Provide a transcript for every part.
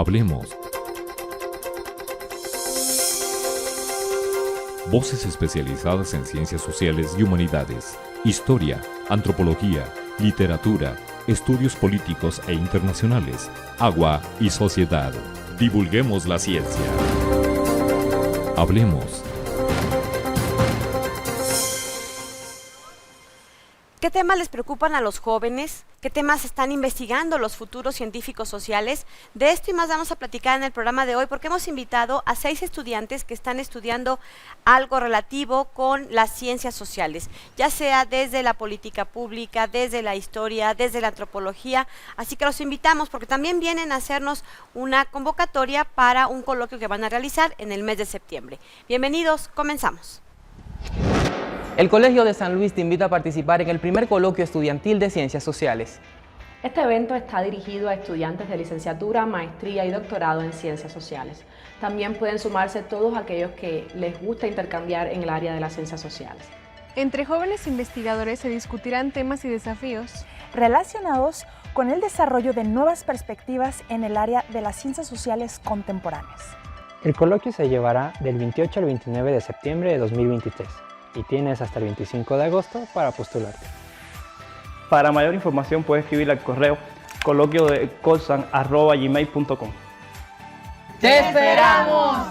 Hablemos. Voces especializadas en ciencias sociales y humanidades, historia, antropología, literatura, estudios políticos e internacionales, agua y sociedad. Divulguemos la ciencia. Hablemos. ¿Qué temas les preocupan a los jóvenes? ¿Qué temas están investigando los futuros científicos sociales? De esto y más vamos a platicar en el programa de hoy, porque hemos invitado a 6 estudiantes que están estudiando algo relativo con las ciencias sociales, ya sea desde la política pública, desde la historia, desde la antropología. Así que los invitamos porque también vienen a hacernos una convocatoria para un coloquio que van a realizar en el mes de septiembre. Bienvenidos, comenzamos. El Colegio de San Luis te invita a participar en el primer coloquio estudiantil de Ciencias Sociales. Este evento está dirigido a estudiantes de licenciatura, maestría y doctorado en Ciencias Sociales. También pueden sumarse todos aquellos que les gusta intercambiar en el área de las ciencias sociales. Entre jóvenes investigadores se discutirán temas y desafíos relacionados con el desarrollo de nuevas perspectivas en el área de las ciencias sociales contemporáneas. El coloquio se llevará del 28 al 29 de septiembre de 2023. Y tienes hasta el 25 de agosto para postularte. Para mayor información puedes escribir al correo coloquiodecolsan@gmail.com. ¡Te esperamos!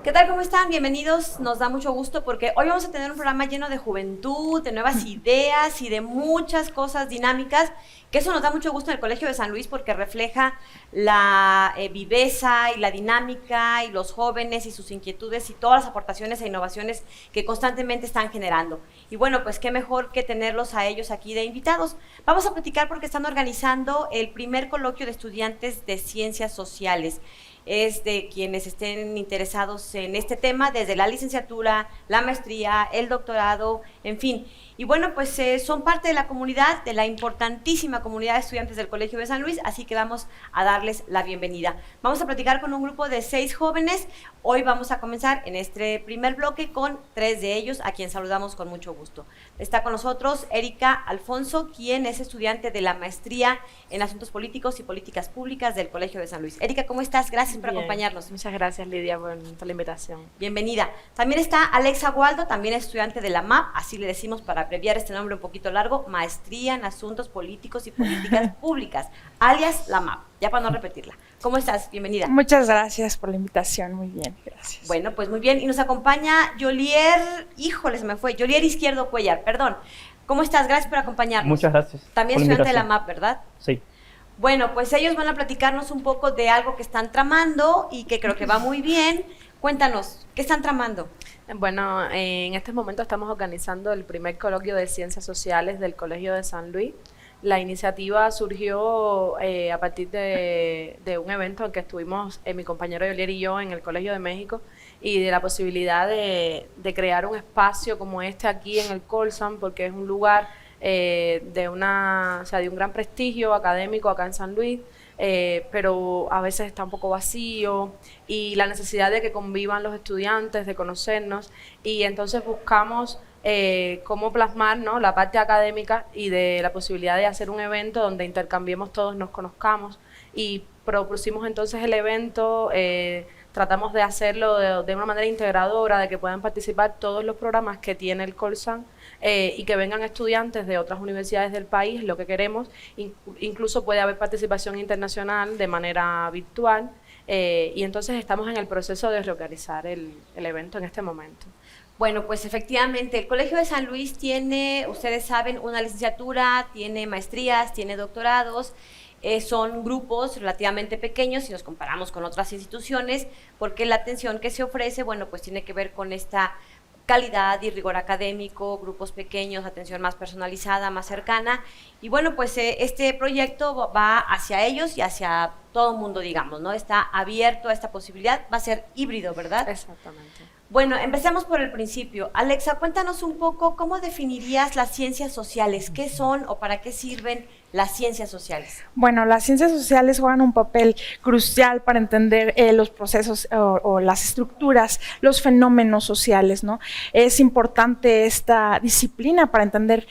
¿Qué tal? ¿Cómo están? Bienvenidos. Nos da mucho gusto porque hoy vamos a tener un programa lleno de juventud, de nuevas ideas y de muchas cosas dinámicas, que eso nos da mucho gusto en el Colegio de San Luis porque refleja la viveza y la dinámica y los jóvenes y sus inquietudes y todas las aportaciones e innovaciones que constantemente están generando. Y bueno, pues qué mejor que tenerlos a ellos aquí de invitados. Vamos a platicar porque están organizando el primer coloquio de estudiantes de ciencias sociales. Es de quienes estén interesados en este tema, desde la licenciatura, la maestría, el doctorado, en fin. Y bueno, pues son parte de la comunidad, de la importantísima comunidad de estudiantes del Colegio de San Luis, así que vamos a darles la bienvenida. Vamos a platicar con un grupo de 6 jóvenes. Hoy vamos a comenzar en este primer bloque con 3 de ellos, a quien saludamos con mucho gusto. Está con nosotros Erika Alfonso, quien es estudiante de la maestría en Asuntos Políticos y Políticas Públicas del Colegio de San Luis. Erika, ¿cómo estás? Gracias por acompañarnos. Muchas gracias, Lidia, por la invitación. Bienvenida. También está Alexa Waldo, también estudiante de la MAP, así le decimos para abreviar este nombre un poquito largo, Maestría en Asuntos Políticos y Políticas Públicas, alias la MAP, ya para no repetirla. ¿Cómo estás? Bienvenida. Muchas gracias por la invitación, muy bien, gracias. Bueno, pues muy bien, y nos acompaña Yolier, híjole, se me fue, Yolier Izquierdo Cuellar, perdón. ¿Cómo estás? Gracias por acompañarnos. Muchas gracias. También estudiante de la MAP, ¿verdad? Sí. Bueno, pues ellos van a platicarnos un poco de algo que están tramando y que creo que va muy bien. Cuéntanos, ¿qué están tramando? Bueno, en este momento estamos organizando el primer coloquio de Ciencias Sociales del Colegio de San Luis. La iniciativa surgió a partir de un evento en que estuvimos mi compañero Yolier y yo en el Colegio de México y de la posibilidad de crear un espacio como este aquí en el Colsan, porque es un lugar de un gran prestigio académico acá en San Luis, pero a veces está un poco vacío y la necesidad de que convivan los estudiantes, de conocernos, y entonces buscamos cómo plasmar, ¿no?, la parte académica y de la posibilidad de hacer un evento donde intercambiemos todos, nos conozcamos, y propusimos entonces el evento. Tratamos de hacerlo de una manera integradora, de que puedan participar todos los programas que tiene el Colsan y que vengan estudiantes de otras universidades del país, lo que queremos. Incluso puede haber participación internacional de manera virtual y entonces estamos en el proceso de reorganizar el evento en este momento. Bueno, pues efectivamente, el Colegio de San Luis tiene, ustedes saben, una licenciatura, tiene maestrías, tiene doctorados. Son grupos relativamente pequeños si nos comparamos con otras instituciones, porque la atención que se ofrece, bueno, pues tiene que ver con esta calidad y rigor académico, grupos pequeños, atención más personalizada, más cercana, y bueno, pues este proyecto va hacia ellos y hacia todo el mundo, digamos, ¿no? Está abierto a esta posibilidad, va a ser híbrido, ¿verdad? Exactamente. Bueno, empecemos por el principio. Alexa, cuéntanos un poco cómo definirías las ciencias sociales. ¿Qué son o para qué sirven las ciencias sociales? Bueno, las ciencias sociales juegan un papel crucial para entender los procesos o las estructuras, los fenómenos sociales, ¿no? Es importante esta disciplina para entender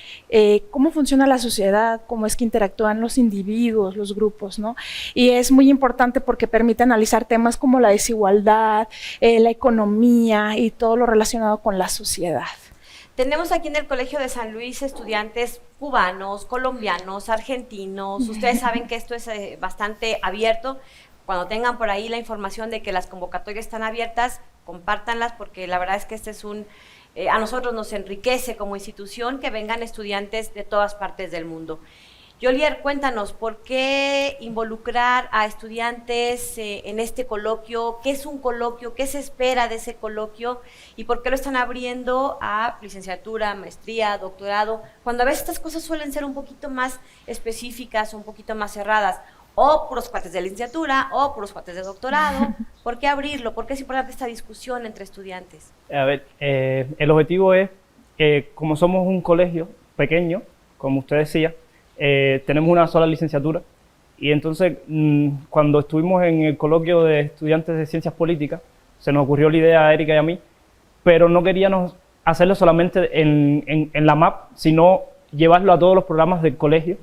cómo funciona la sociedad, cómo es que interactúan los individuos, los grupos, ¿no? Y es muy importante porque permite analizar temas como la desigualdad, la economía y todo lo relacionado con la sociedad. Tenemos aquí en el Colegio de San Luis estudiantes cubanos, colombianos, argentinos. Ustedes saben que esto es bastante abierto. Cuando tengan por ahí la información de que las convocatorias están abiertas, compártanlas porque la verdad es que este es a nosotros nos enriquece como institución que vengan estudiantes de todas partes del mundo. Yolier, cuéntanos, ¿por qué involucrar a estudiantes en este coloquio? ¿Qué es un coloquio? ¿Qué se espera de ese coloquio? ¿Y por qué lo están abriendo a licenciatura, maestría, doctorado? Cuando a veces estas cosas suelen ser un poquito más específicas, un poquito más cerradas, o puros cuates de licenciatura, o puros cuates de doctorado. ¿Por qué abrirlo? ¿Por qué es importante esta discusión entre estudiantes? A ver, el objetivo es, como somos un colegio pequeño, como usted decía, tenemos una sola licenciatura y entonces cuando estuvimos en el coloquio de estudiantes de ciencias políticas se nos ocurrió la idea a Erika y a mí, pero no queríamos hacerlo solamente en la MAP, sino llevarlo a todos los programas del colegio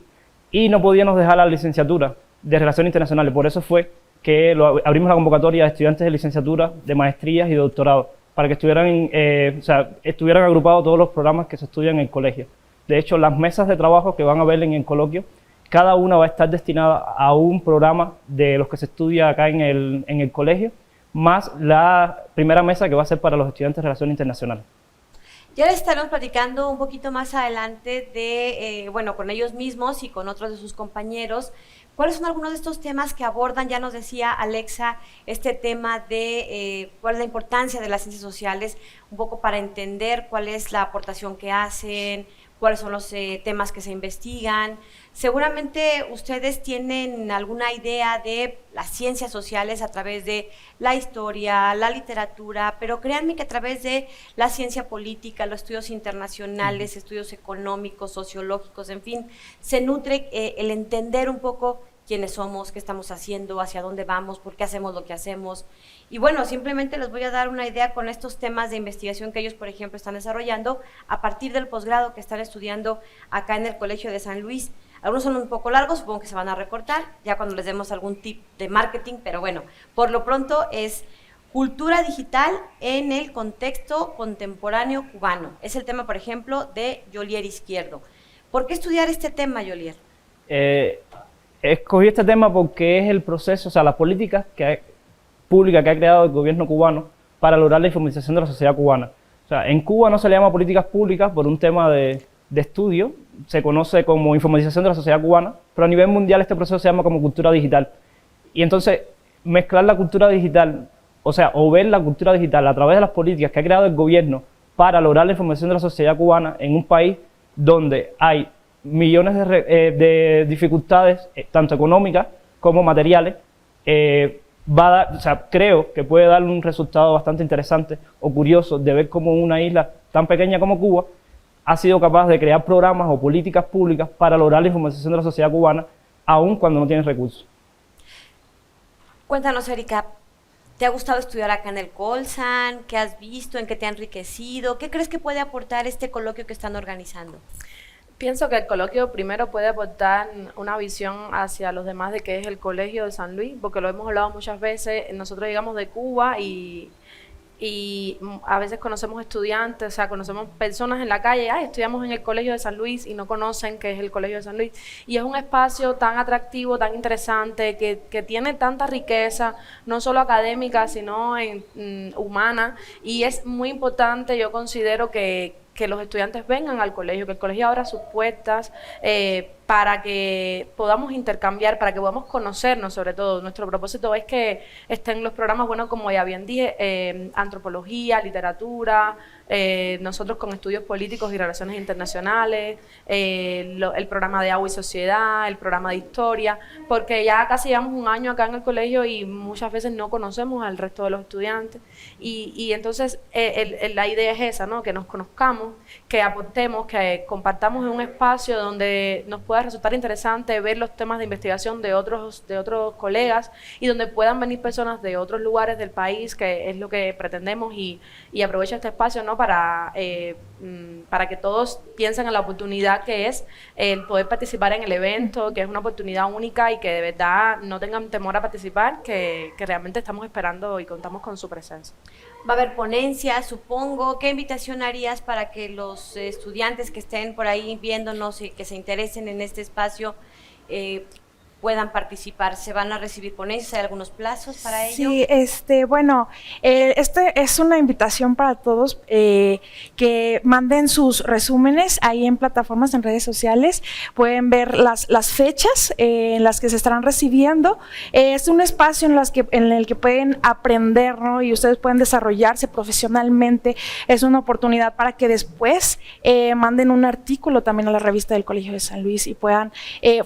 y no podíamos dejar la licenciatura de Relaciones Internacionales. Por eso fue que abrimos la convocatoria de estudiantes de licenciatura, de maestrías y de doctorado, para que estuvieran agrupados todos los programas que se estudian en el colegio. De hecho, las mesas de trabajo que van a ver en el coloquio, cada una va a estar destinada a un programa de los que se estudia acá en el colegio, más la primera mesa que va a ser para los estudiantes de Relaciones Internacionales. Ya les estaremos platicando un poquito más adelante de, con ellos mismos y con otros de sus compañeros, cuáles son algunos de estos temas que abordan. Ya nos decía Alexa este tema de cuál es la importancia de las ciencias sociales, un poco para entender cuál es la aportación que hacen, cuáles son los temas que se investigan. Seguramente ustedes tienen alguna idea de las ciencias sociales a través de la historia, la literatura, pero créanme que a través de la ciencia política, los estudios internacionales, estudios económicos, sociológicos, en fin, se nutre el entender un poco quiénes somos, qué estamos haciendo, hacia dónde vamos, por qué hacemos lo que hacemos. Y bueno, simplemente les voy a dar una idea con estos temas de investigación que ellos, por ejemplo, están desarrollando a partir del posgrado que están estudiando acá en el Colegio de San Luis. Algunos son un poco largos, supongo que se van a recortar, ya cuando les demos algún tip de marketing, pero bueno, por lo pronto es cultura digital en el contexto contemporáneo cubano. Es el tema, por ejemplo, de Yolier Izquierdo. ¿Por qué estudiar este tema, Yolier? Escogí este tema porque es el proceso, o sea, la política pública que ha creado el gobierno cubano para lograr la informatización de la sociedad cubana. O sea, en Cuba no se le llama políticas públicas por un tema de estudio, se conoce como informatización de la sociedad cubana, pero a nivel mundial este proceso se llama como cultura digital. Y entonces, mezclar la cultura digital, o ver la cultura digital a través de las políticas que ha creado el gobierno para lograr la información de la sociedad cubana en un país donde hay millones de dificultades, tanto económicas como materiales, creo que puede dar un resultado bastante interesante o curioso de ver cómo una isla tan pequeña como Cuba ha sido capaz de crear programas o políticas públicas para lograr la información de la sociedad cubana, aun cuando no tiene recursos. Cuéntanos, Erika, ¿te ha gustado estudiar acá en el Colsan? ¿Qué has visto? ¿En qué te ha enriquecido? ¿Qué crees que puede aportar este coloquio que están organizando? Pienso que el coloquio primero puede aportar una visión hacia los demás de qué es el Colegio de San Luis, porque lo hemos hablado muchas veces. Nosotros llegamos de Cuba y a veces conocemos estudiantes, o sea, conocemos personas en la calle, estudiamos en el Colegio de San Luis y no conocen qué es el Colegio de San Luis. Y es un espacio tan atractivo, tan interesante, que tiene tanta riqueza, no solo académica, sino humana. Y es muy importante, yo considero que los estudiantes vengan al colegio, que el colegio abra sus puertas para que podamos intercambiar, para que podamos conocernos sobre todo. Nuestro propósito es que estén los programas, bueno, como ya bien dije, antropología, literatura, nosotros con estudios políticos y relaciones internacionales, el programa de agua y sociedad, el programa de historia, porque ya casi llevamos un año acá en el colegio y muchas veces no conocemos al resto de los estudiantes. Y entonces la idea es esa, ¿no? Que nos conozcamos, que aportemos, que compartamos en un espacio donde nos pueda resultar interesante ver los temas de investigación de otros colegas y donde puedan venir personas de otros lugares del país, que es lo que pretendemos, y aprovecho este espacio, ¿no? para que todos piensen en la oportunidad que es el poder participar en el evento, que es una oportunidad única y que de verdad no tengan temor a participar, que realmente estamos esperando y contamos con su presencia. Va a haber ponencias, supongo. ¿Qué invitación harías para que los estudiantes que estén por ahí viéndonos y que se interesen en este espacio puedan participar? ¿Se van a recibir ponencias? ¿Hay algunos plazos para ello? Sí, bueno, este es una invitación para todos que manden sus resúmenes ahí en plataformas, en redes sociales. Pueden ver las fechas en las que se estarán recibiendo. Es un espacio en el que pueden aprender, ¿no? Y ustedes pueden desarrollarse profesionalmente. Es una oportunidad para que después manden un artículo también a la revista del Colegio de San Luis y puedan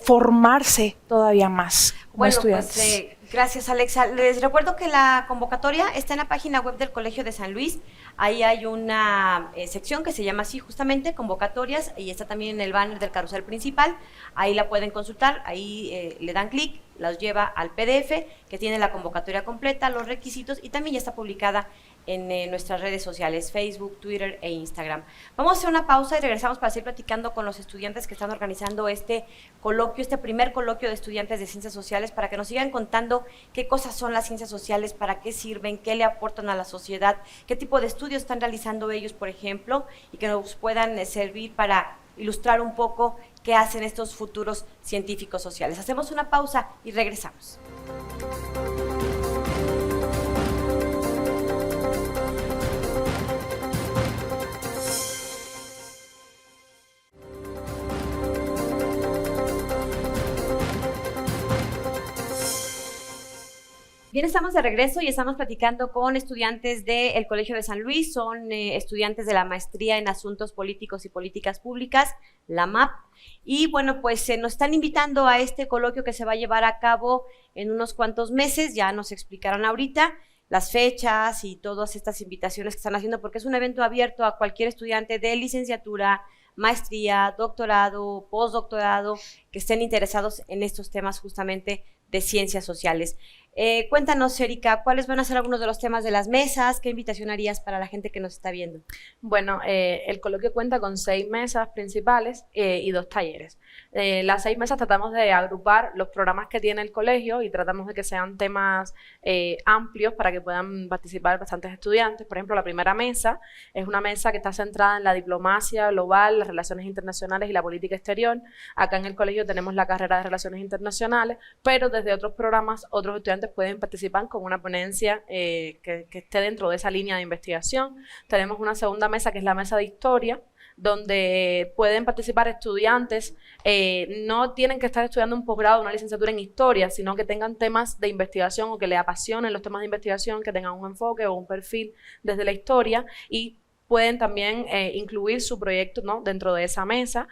formarse todavía más como bueno, estudiantes. Pues, gracias, Alexa. Les recuerdo que la convocatoria está en la página web del Colegio de San Luis. Ahí hay una sección que se llama así justamente, convocatorias, y está también en el banner del carrusel principal. Ahí la pueden consultar, ahí le dan clic, los lleva al PDF que tiene la convocatoria completa, los requisitos, y también ya está publicada en nuestras redes sociales, Facebook, Twitter e Instagram. Vamos a hacer una pausa y regresamos para seguir platicando con los estudiantes que están organizando este coloquio, este primer coloquio de estudiantes de ciencias sociales, para que nos sigan contando qué cosas son las ciencias sociales, para qué sirven, qué le aportan a la sociedad, qué tipo de estudios están realizando ellos, por ejemplo, y que nos puedan servir para ilustrar un poco qué hacen estos futuros científicos sociales. Hacemos una pausa y regresamos. Bien, estamos de regreso y estamos platicando con estudiantes del Colegio de San Luis. Son estudiantes de la Maestría en Asuntos Políticos y Políticas Públicas, la MAP. Y bueno, pues nos están invitando a este coloquio que se va a llevar a cabo en unos cuantos meses. Ya nos explicarán ahorita las fechas y todas estas invitaciones que están haciendo, porque es un evento abierto a cualquier estudiante de licenciatura, maestría, doctorado, postdoctorado, que estén interesados en estos temas justamente de ciencias sociales. Cuéntanos, Erika, ¿cuáles van a ser algunos de los temas de las mesas? ¿Qué invitación harías para la gente que nos está viendo? Bueno, el coloquio cuenta con 6 mesas principales y 2 talleres. Las 6 mesas tratamos de agrupar los programas que tiene el colegio y tratamos de que sean temas amplios para que puedan participar bastantes estudiantes. Por ejemplo, la primera mesa es una mesa que está centrada en la diplomacia global, las relaciones internacionales y la política exterior. Acá en el colegio tenemos la carrera de Relaciones Internacionales, pero desde otros programas, otros estudiantes pueden participar con una ponencia que esté dentro de esa línea de investigación. Tenemos una segunda mesa que es la mesa de historia, donde pueden participar estudiantes, no tienen que estar estudiando un posgrado o una licenciatura en historia, sino que tengan temas de investigación o que les apasionen los temas de investigación, que tengan un enfoque o un perfil desde la historia, y pueden también incluir su proyecto, ¿no?, dentro de esa mesa.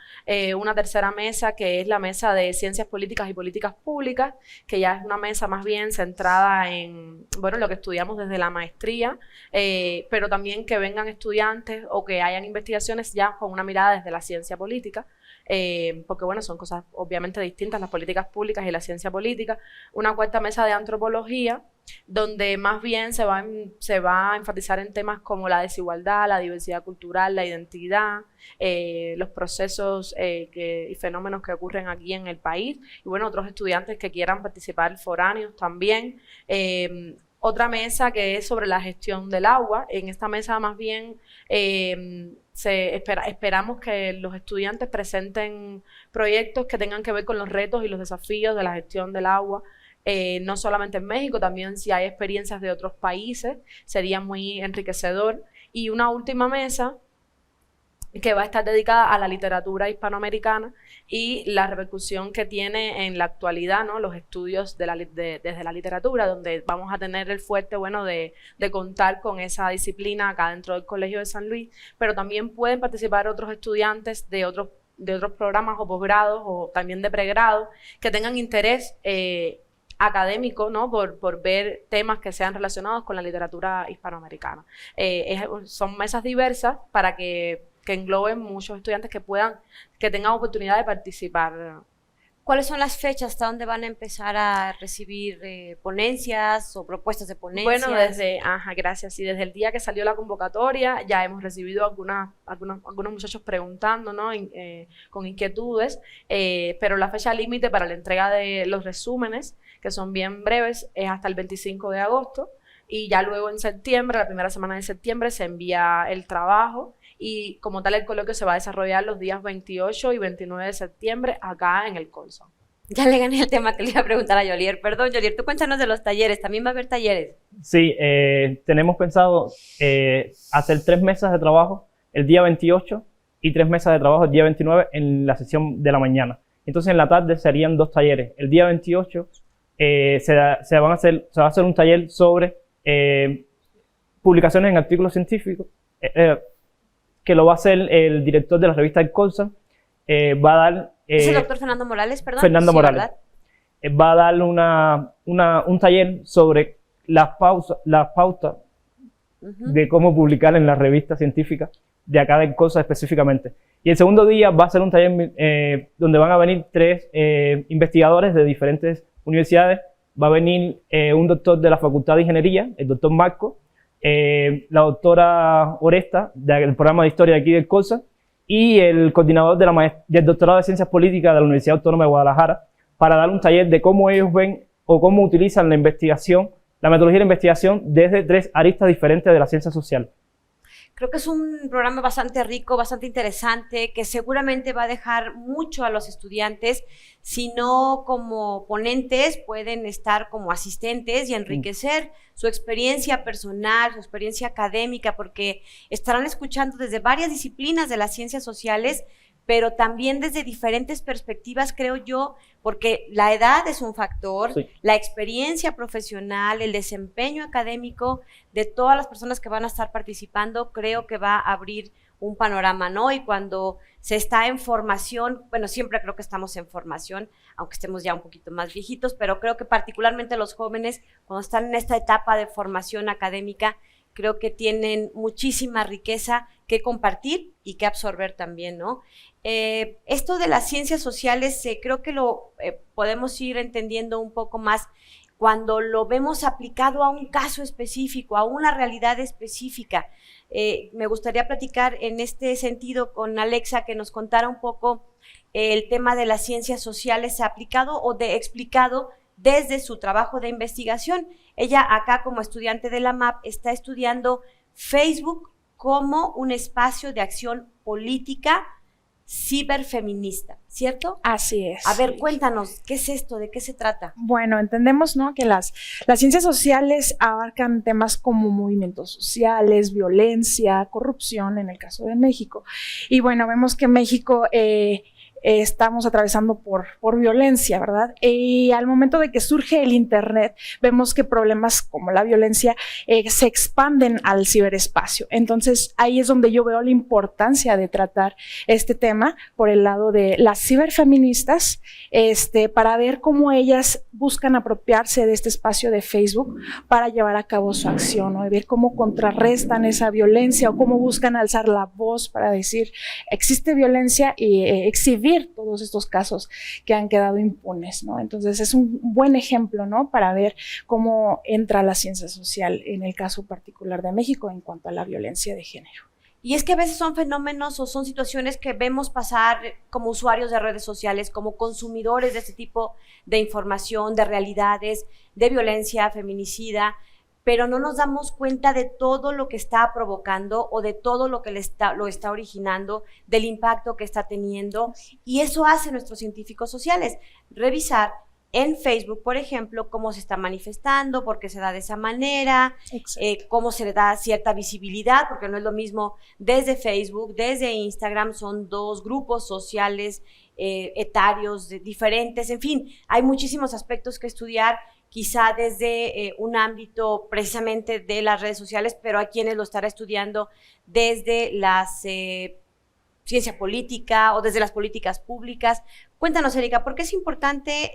Una tercera mesa que es la mesa de Ciencias Políticas y Políticas Públicas, que ya es una mesa más bien centrada en, bueno, lo que estudiamos desde la maestría, pero también que vengan estudiantes o que hayan investigaciones ya con una mirada desde la ciencia política. Porque bueno, son cosas obviamente distintas, las políticas públicas y la ciencia política. Una cuarta mesa de antropología, donde más bien se va a enfatizar en temas como la desigualdad, la diversidad cultural, la identidad, los procesos y fenómenos que ocurren aquí en el país, y bueno, otros estudiantes que quieran participar foráneos también. Otra mesa que es sobre la gestión del agua. En esta mesa más bien esperamos que los estudiantes presenten proyectos que tengan que ver con los retos y los desafíos de la gestión del agua, no solamente en México, también si hay experiencias de otros países, sería muy enriquecedor. Y una última mesa que va a estar dedicada a la literatura hispanoamericana y la repercusión que tiene en la actualidad, ¿no? Los estudios desde la literatura, donde vamos a tener el fuerte, bueno, de contar con esa disciplina acá dentro del Colegio de San Luis, pero también pueden participar otros estudiantes de otros programas o posgrados o también de pregrado que tengan interés académico, ¿no? por ver temas que sean relacionados con la literatura hispanoamericana. Son mesas diversas para que engloben muchos estudiantes que tengan oportunidad de participar. ¿Cuáles son las fechas hasta dónde van a empezar a recibir ponencias o propuestas de ponencias? Bueno, gracias. Y desde el día que salió la convocatoria ya hemos recibido algunos muchachos preguntando, ¿no? Con inquietudes, pero la fecha límite para la entrega de los resúmenes, que son bien breves, es hasta el 25 de agosto. Y ya luego en septiembre, la primera semana de septiembre, se envía el trabajo. Y como tal el coloquio se va a desarrollar los días 28 y 29 de septiembre acá en el Colson. Ya le gané el tema que le iba a preguntar a Yolier. Perdón, Yolier, tú cuéntanos de los talleres. ¿También va a haber talleres? Sí, tenemos pensado hacer 3 mesas de trabajo el día 28 y 3 mesas de trabajo el día 29 en la sesión de la mañana. Entonces en la tarde serían 2 talleres. El día 28 se va a hacer un taller sobre publicaciones en artículos científicos, que lo va a hacer el director de la revista El Colson. Va a dar... ¿Es el doctor Fernando Morales, perdón? Fernando Sí, Morales. Va a dar un taller sobre las pautas de cómo publicar en las revistas científicas de acá del Colson específicamente. Y el segundo día va a ser un taller donde van a venir 3 investigadores de diferentes universidades. Va a venir un doctor de la Facultad de Ingeniería, el doctor Marco, la doctora Oresta, del programa de Historia de aquí del Colson, y el coordinador del doctorado de Ciencias Políticas de la Universidad Autónoma de Guadalajara, para dar un taller de cómo ellos ven o cómo utilizan la investigación, la metodología de la investigación desde 3 aristas diferentes de la ciencia social. Creo que es un programa bastante rico, bastante interesante, que seguramente va a dejar mucho a los estudiantes, si no como ponentes, pueden estar como asistentes y enriquecer su experiencia personal, su experiencia académica, porque estarán escuchando desde varias disciplinas de las ciencias sociales, pero también desde diferentes perspectivas, creo yo, porque la edad es un factor, sí, la experiencia profesional, el desempeño académico de todas las personas que van a estar participando, creo que va a abrir un panorama, ¿no? Y cuando se está en formación, bueno, siempre creo que estamos en formación, aunque estemos ya un poquito más viejitos, pero creo que particularmente los jóvenes, cuando están en esta etapa de formación académica, creo que tienen muchísima riqueza que compartir y que absorber también, ¿no? Esto de las ciencias sociales creo que lo podemos ir entendiendo un poco más cuando lo vemos aplicado a un caso específico, a una realidad específica. Me gustaría platicar en este sentido con Alexa, que nos contara un poco el tema de las ciencias sociales aplicado o explicado desde su trabajo de investigación. Ella acá como estudiante de la MAP está estudiando Facebook como un espacio de acción política ciberfeminista, ¿cierto? Así es. A ver, cuéntanos, ¿qué es esto? ¿De qué se trata? Bueno, entendemos, ¿no?, que las ciencias sociales abarcan temas como movimientos sociales, violencia, corrupción, en el caso de México. Y bueno, vemos que México estamos atravesando por violencia, ¿verdad? Y al momento de que surge el Internet, vemos que problemas como la violencia se expanden al ciberespacio. Entonces, ahí es donde yo veo la importancia de tratar este tema por el lado de las ciberfeministas, para ver cómo ellas buscan apropiarse de este espacio de Facebook para llevar a cabo su acción, ¿no? Y ver cómo contrarrestan esa violencia o cómo buscan alzar la voz para decir, existe violencia y exhibir todos estos casos que han quedado impunes, ¿no? Entonces es un buen ejemplo, ¿no?, para ver cómo entra la ciencia social en el caso particular de México en cuanto a la violencia de género. Y es que a veces son fenómenos o son situaciones que vemos pasar como usuarios de redes sociales, como consumidores de este tipo de información, de realidades, de violencia feminicida, pero no nos damos cuenta de todo lo que está provocando o de todo lo que lo está originando, del impacto que está teniendo, y eso hace nuestros científicos sociales, revisar en Facebook, por ejemplo, cómo se está manifestando, por qué se da de esa manera, cómo se le da cierta visibilidad, porque no es lo mismo desde Facebook, desde Instagram, son dos grupos sociales, etarios diferentes, en fin, hay muchísimos aspectos que estudiar, quizá desde un ámbito precisamente de las redes sociales, pero hay quienes lo estarán estudiando desde las ciencia política o desde las políticas públicas. Cuéntanos, Erika, ¿por qué es importante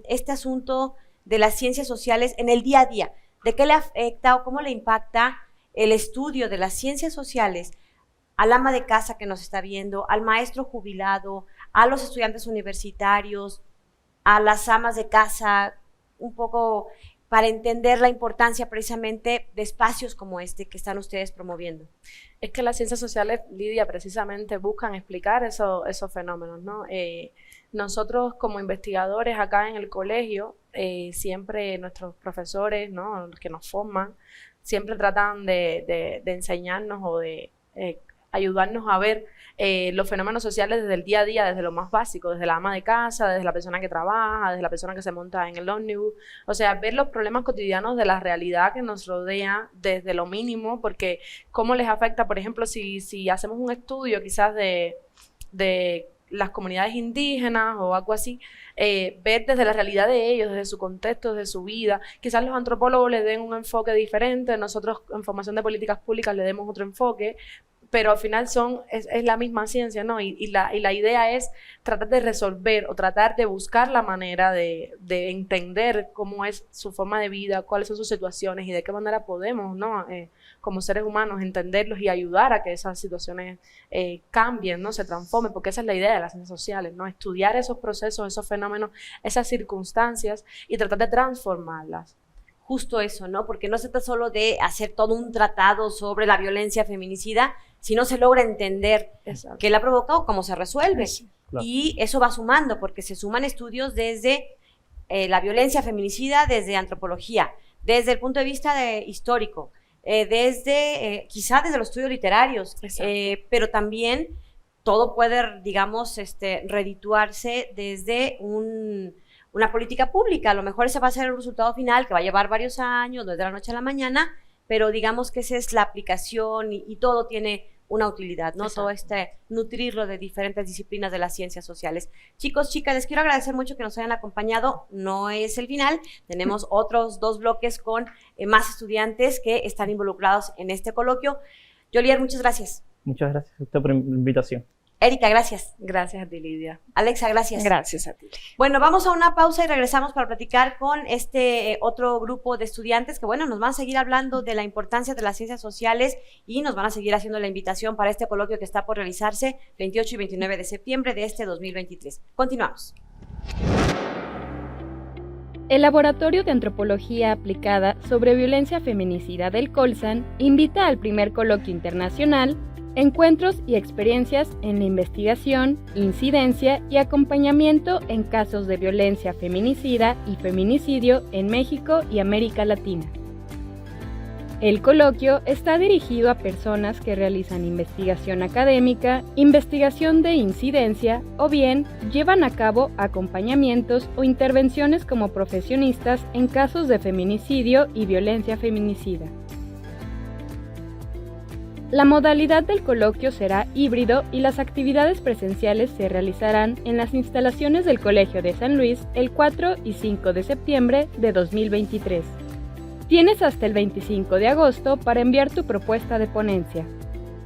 este asunto de las ciencias sociales en el día a día? ¿De qué le afecta o cómo le impacta el estudio de las ciencias sociales al ama de casa que nos está viendo, al maestro jubilado, a los estudiantes universitarios, a las amas de casa, un poco para entender la importancia precisamente de espacios como este que están ustedes promoviendo? Es que las ciencias sociales, Lidia, precisamente buscan explicar esos fenómenos, ¿no? Nosotros como investigadores acá en el colegio, siempre nuestros profesores, ¿no?, los que nos forman, siempre tratan de enseñarnos o de ayudarnos a ver los fenómenos sociales desde el día a día, desde lo más básico, desde la ama de casa, desde la persona que trabaja, desde la persona que se monta en el ómnibus, o sea, ver los problemas cotidianos de la realidad que nos rodea desde lo mínimo, porque cómo les afecta, por ejemplo, si hacemos un estudio quizás de las comunidades indígenas o algo así, ver desde la realidad de ellos, desde su contexto, desde su vida. Quizás los antropólogos les den un enfoque diferente, nosotros en formación de políticas públicas le demos otro enfoque, pero al final es la misma ciencia, ¿no? Y la idea es tratar de resolver o tratar de buscar la manera de entender cómo es su forma de vida, cuáles son sus situaciones y de qué manera podemos, ¿no?, como seres humanos, entenderlos y ayudar a que esas situaciones cambien, ¿no?, se transformen, porque esa es la idea de las ciencias sociales, ¿no?, estudiar esos procesos, esos fenómenos, esas circunstancias y tratar de transformarlas. Justo eso, ¿no? Porque no se trata solo de hacer todo un tratado sobre la violencia feminicida, si no se logra entender qué la ha provocado, cómo se resuelve. Sí, claro. Y eso va sumando, porque se suman estudios desde la violencia feminicida, desde antropología, desde el punto de vista histórico, quizá desde los estudios literarios, pero también todo puede, digamos, redituarse desde una política pública. A lo mejor ese va a ser el resultado final, que va a llevar varios años, no es de la noche a la mañana, pero digamos que esa es la aplicación y todo tiene una utilidad, ¿no? Exacto. Todo nutrirlo de diferentes disciplinas de las ciencias sociales. Chicos, chicas, les quiero agradecer mucho que nos hayan acompañado. No es el final, tenemos otros 2 bloques con más estudiantes que están involucrados en este coloquio. Jolier, muchas gracias. Muchas gracias a usted por la invitación. Erika, gracias. Gracias a ti, Lidia. Alexa, gracias. Gracias a ti. Bueno, vamos a una pausa y regresamos para platicar con otro grupo de estudiantes que, bueno, nos van a seguir hablando de la importancia de las ciencias sociales y nos van a seguir haciendo la invitación para este coloquio que está por realizarse 28 y 29 de septiembre de 2023. Continuamos. El Laboratorio de Antropología Aplicada sobre Violencia Feminicida del Colsan invita al primer coloquio internacional Encuentros y experiencias en la investigación, incidencia y acompañamiento en casos de violencia feminicida y feminicidio en México y América Latina. El coloquio está dirigido a personas que realizan investigación académica, investigación de incidencia o bien llevan a cabo acompañamientos o intervenciones como profesionistas en casos de feminicidio y violencia feminicida. La modalidad del coloquio será híbrido y las actividades presenciales se realizarán en las instalaciones del Colegio de San Luis el 4 y 5 de septiembre de 2023. Tienes hasta el 25 de agosto para enviar tu propuesta de ponencia.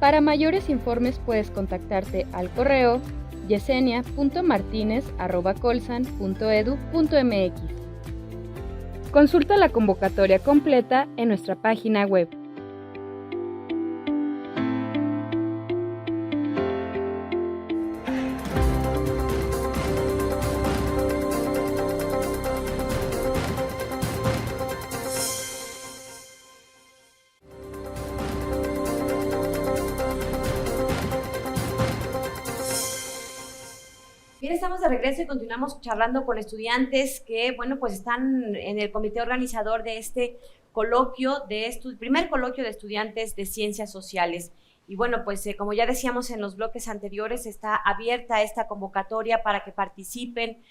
Para mayores informes puedes contactarte al correo yesenia.martinez@colsan.edu.mx. Consulta la convocatoria completa en nuestra página web. Bien, estamos de regreso y continuamos charlando con estudiantes que, bueno, pues están en el comité organizador de este coloquio, primer coloquio de estudiantes de ciencias sociales. Y bueno, pues como ya decíamos en los bloques anteriores, está abierta esta convocatoria para que participen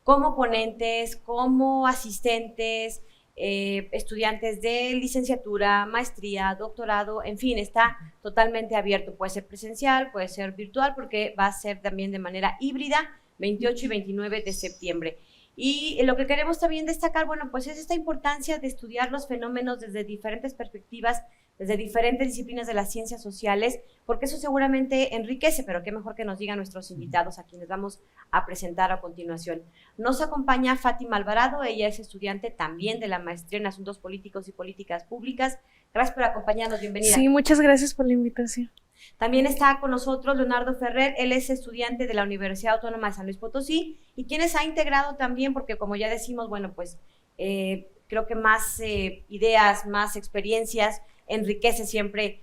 como ponentes, como asistentes, estudiantes de licenciatura, maestría, doctorado, en fin, está totalmente abierto. Puede ser presencial, puede ser virtual, porque va a ser también de manera híbrida, 28 y 29 de septiembre. Y lo que queremos también destacar, bueno, pues es esta importancia de estudiar los fenómenos desde diferentes perspectivas, desde diferentes disciplinas de las ciencias sociales, porque eso seguramente enriquece, pero qué mejor que nos digan nuestros invitados, a quienes vamos a presentar a continuación. Nos acompaña Fátima Alvarado, ella es estudiante también de la maestría en Asuntos Políticos y Políticas Públicas. Gracias por acompañarnos, bienvenida. Sí, muchas gracias por la invitación. También está con nosotros Leonardo Ferrer, él es estudiante de la Universidad Autónoma de San Luis Potosí y quienes ha integrado también, porque como ya decimos, bueno, pues creo que más ideas, más experiencias, enriquece siempre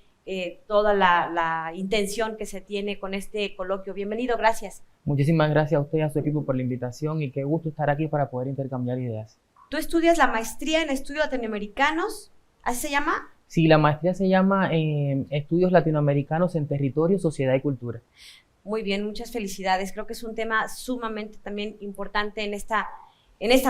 toda la intención que se tiene con este coloquio. Bienvenido, gracias. Muchísimas gracias a usted y a su equipo por la invitación y qué gusto estar aquí para poder intercambiar ideas. Tú estudias la maestría en estudios latinoamericanos, ¿así se llama? Sí, la maestría se llama Estudios Latinoamericanos en Territorio, Sociedad y Cultura. Muy bien, muchas felicidades. Creo que es un tema sumamente también importante en esta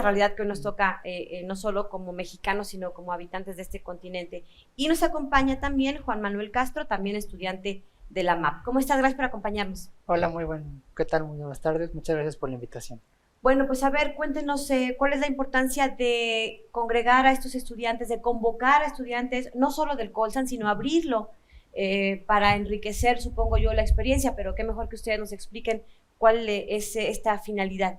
realidad que hoy nos toca, no solo como mexicanos, sino como habitantes de este continente. Y nos acompaña también Juan Manuel Castro, también estudiante de la MAP. ¿Cómo estás? Gracias por acompañarnos. Hola, muy bueno. ¿Qué tal? Muy buenas tardes. Muchas gracias por la invitación. Bueno, pues a ver, cuéntenos cuál es la importancia de congregar a estos estudiantes, de convocar a estudiantes, no solo del Colsan, sino abrirlo para enriquecer, supongo yo, la experiencia, pero qué mejor que ustedes nos expliquen cuál es esta finalidad.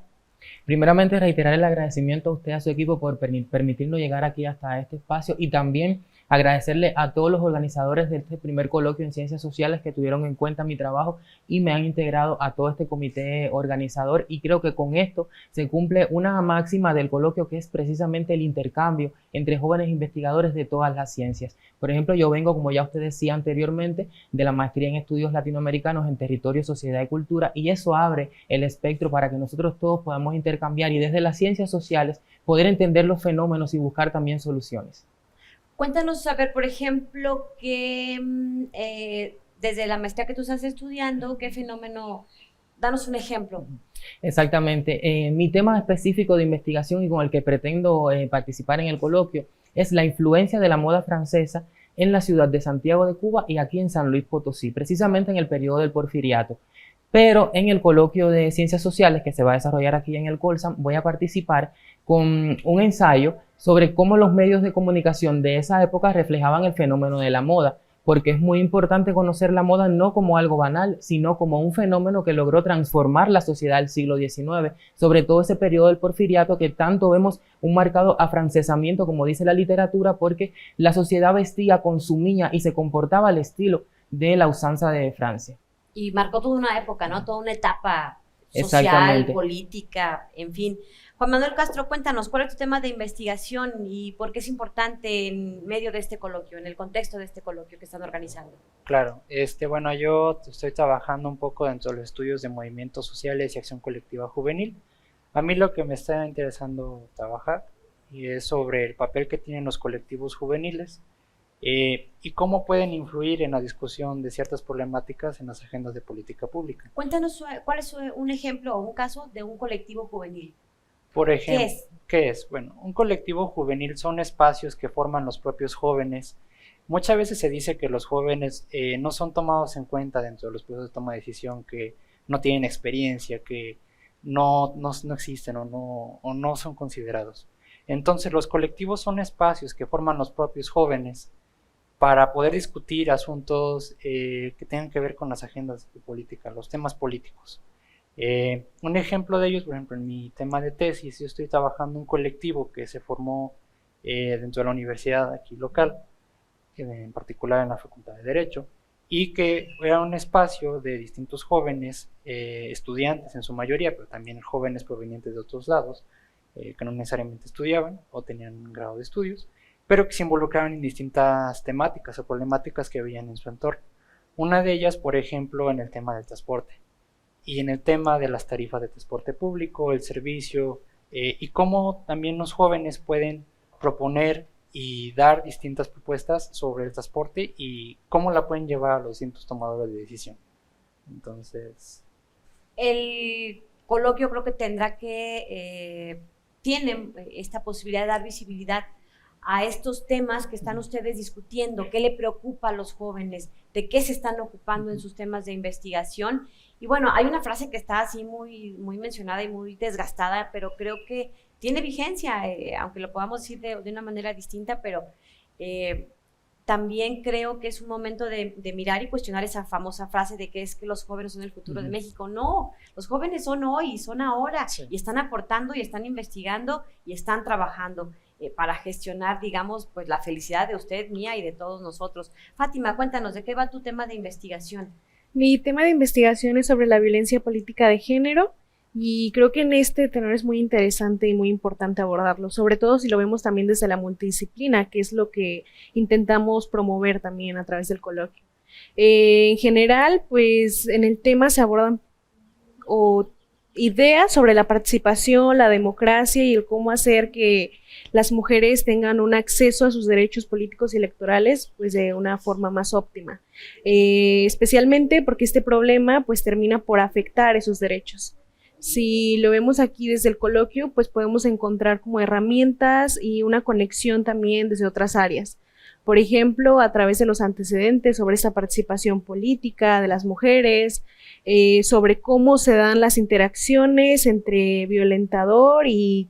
Primeramente, reiterar el agradecimiento a usted y a su equipo por permitirnos llegar aquí hasta este espacio y también agradecerle a todos los organizadores de este primer coloquio en Ciencias Sociales que tuvieron en cuenta mi trabajo y me han integrado a todo este comité organizador, y creo que con esto se cumple una máxima del coloquio, que es precisamente el intercambio entre jóvenes investigadores de todas las ciencias. Por ejemplo, yo vengo, como ya usted decía anteriormente, de la maestría en Estudios Latinoamericanos en Territorio, Sociedad y Cultura, y eso abre el espectro para que nosotros todos podamos intercambiar y desde las ciencias sociales poder entender los fenómenos y buscar también soluciones. Cuéntanos, a ver, por ejemplo, que desde la maestría que tú estás estudiando, ¿qué fenómeno? Danos un ejemplo. Exactamente. Mi tema específico de investigación y con el que pretendo participar en el coloquio es la influencia de la moda francesa en la ciudad de Santiago de Cuba y aquí en San Luis Potosí, precisamente en el periodo del Porfiriato. Pero en el coloquio de Ciencias Sociales que se va a desarrollar aquí en el Colsan, voy a participar con un ensayo sobre cómo los medios de comunicación de esa época reflejaban el fenómeno de la moda, porque es muy importante conocer la moda no como algo banal, sino como un fenómeno que logró transformar la sociedad del siglo XIX, sobre todo ese periodo del Porfiriato, que tanto vemos un marcado afrancesamiento, como dice la literatura, porque la sociedad vestía, consumía y se comportaba al estilo de la usanza de Francia. Y marcó toda una época, ¿no? Toda una etapa social, política, en fin. Juan Manuel Castro, cuéntanos, ¿cuál es tu tema de investigación y por qué es importante en medio de este coloquio, en el contexto de este coloquio que están organizando? Claro, bueno, yo estoy trabajando un poco dentro de los estudios de movimientos sociales y acción colectiva juvenil. A mí lo que me está interesando trabajar es sobre el papel que tienen los colectivos juveniles y cómo pueden influir en la discusión de ciertas problemáticas en las agendas de política pública. Cuéntanos cuál es un ejemplo o un caso de un colectivo juvenil. Por ejemplo, ¿qué es? Bueno, un colectivo juvenil son espacios que forman los propios jóvenes. Muchas veces se dice que los jóvenes no son tomados en cuenta dentro de los procesos de toma de decisión, que no tienen experiencia, que no existen o no son considerados. Entonces, los colectivos son espacios que forman los propios jóvenes para poder discutir asuntos que tengan que ver con las agendas de política, los temas políticos. Un ejemplo de ellos, por ejemplo, en mi tema de tesis, yo estoy trabajando en un colectivo que se formó dentro de la universidad aquí local, en particular en la Facultad de Derecho, y que era un espacio de distintos jóvenes, estudiantes en su mayoría, pero también jóvenes provenientes de otros lados, que no necesariamente estudiaban o tenían un grado de estudios, pero que se involucraban en distintas temáticas o problemáticas que veían en su entorno. Una de ellas, por ejemplo, en el tema del transporte y en el tema de las tarifas de transporte público, el servicio, y cómo también los jóvenes pueden proponer y dar distintas propuestas sobre el transporte y cómo la pueden llevar a los distintos tomadores de decisión. Entonces, el coloquio creo que tendrá tiene esta posibilidad de dar visibilidad a estos temas que están ustedes discutiendo, qué le preocupa a los jóvenes, de qué se están ocupando en sus temas de investigación. Y bueno, hay una frase que está así muy, muy mencionada y muy desgastada, pero creo que tiene vigencia, aunque lo podamos decir de una manera distinta, pero también creo que es un momento de mirar y cuestionar esa famosa frase de que es que los jóvenes son el futuro de México. No, los jóvenes son hoy, son ahora, y están aportando y están investigando y están trabajando para gestionar, digamos, pues la felicidad de usted, mía y de todos nosotros. Fátima, cuéntanos, ¿de qué va tu tema de investigación? Mi tema de investigación es sobre la violencia política de género y creo que en este tenor es muy interesante y muy importante abordarlo, sobre todo si lo vemos también desde la multidisciplina, que es lo que intentamos promover también a través del coloquio. En general, pues en el tema se abordan ideas sobre la participación, la democracia y el cómo hacer que las mujeres tengan un acceso a sus derechos políticos y electorales pues de una forma más óptima, especialmente porque este problema pues termina por afectar esos derechos. Si lo vemos aquí desde el coloquio, pues podemos encontrar como herramientas y una conexión también desde otras áreas. Por ejemplo, a través de los antecedentes sobre esa participación política de las mujeres, sobre cómo se dan las interacciones entre violentador y